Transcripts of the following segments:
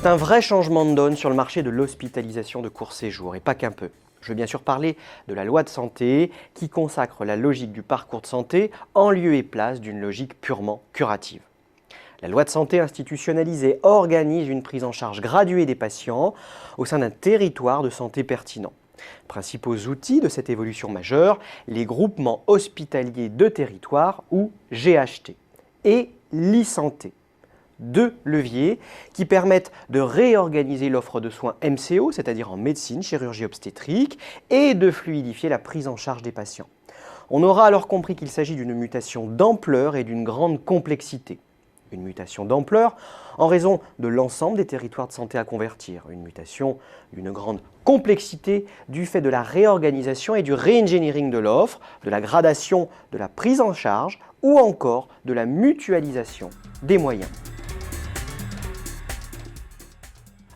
C'est un vrai changement de donne sur le marché de l'hospitalisation de court séjour, et pas qu'un peu. Je veux bien sûr parler de la loi de santé qui consacre la logique du parcours de santé en lieu et place d'une logique purement curative. La loi de santé institutionnalisée organise une prise en charge graduée des patients au sein d'un territoire de santé pertinent. Principaux outils de cette évolution majeure, les groupements hospitaliers de territoire ou GHT et l'e-santé. Deux leviers qui permettent de réorganiser l'offre de soins MCO, c'est-à-dire en médecine, chirurgie obstétrique, et de fluidifier la prise en charge des patients. On aura alors compris qu'il s'agit d'une mutation d'ampleur et d'une grande complexité. Une mutation d'ampleur en raison de l'ensemble des territoires de santé à convertir. Une mutation d'une grande complexité du fait de la réorganisation et du re-engineering de l'offre, de la gradation de la prise en charge ou encore de la mutualisation des moyens.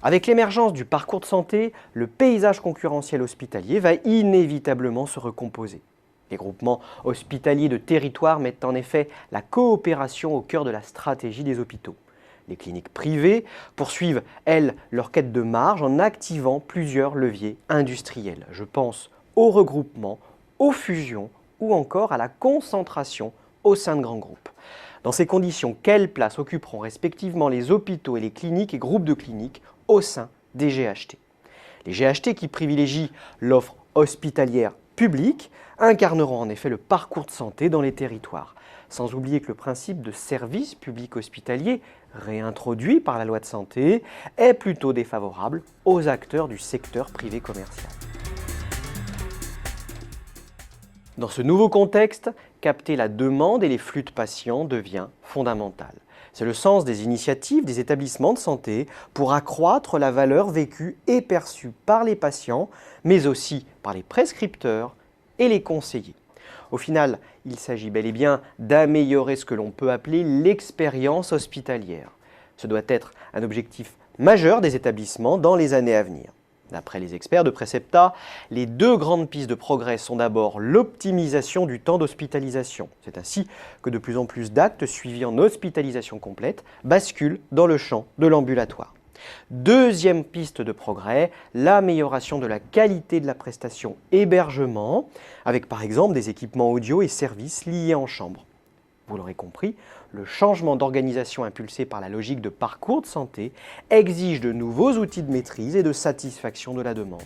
Avec l'émergence du parcours de santé, le paysage concurrentiel hospitalier va inévitablement se recomposer. Les groupements hospitaliers de territoire mettent en effet la coopération au cœur de la stratégie des hôpitaux. Les cliniques privées poursuivent, elles, leur quête de marge en activant plusieurs leviers industriels. Je pense au regroupement, aux fusions ou encore à la concentration au sein de grands groupes. Dans ces conditions, quelle place occuperont respectivement les hôpitaux et les cliniques et groupes de cliniques au sein des GHT? Les GHT qui privilégient l'offre hospitalière publique incarneront en effet le parcours de santé dans les territoires. Sans oublier que le principe de service public hospitalier, réintroduit par la loi de santé, est plutôt défavorable aux acteurs du secteur privé commercial. Dans ce nouveau contexte, capter la demande et les flux de patients devient fondamental. C'est le sens des initiatives des établissements de santé pour accroître la valeur vécue et perçue par les patients, mais aussi par les prescripteurs et les conseillers. Au final, il s'agit bel et bien d'améliorer ce que l'on peut appeler l'expérience hospitalière. Ce doit être un objectif majeur des établissements dans les années à venir. D'après les experts de Precepta, les deux grandes pistes de progrès sont d'abord l'optimisation du temps d'hospitalisation. C'est ainsi que de plus en plus d'actes suivis en hospitalisation complète basculent dans le champ de l'ambulatoire. Deuxième piste de progrès, l'amélioration de la qualité de la prestation hébergement, avec par exemple des équipements audio et services liés en chambre. Vous l'aurez compris, le changement d'organisation impulsé par la logique de parcours de santé exige de nouveaux outils de maîtrise et de satisfaction de la demande.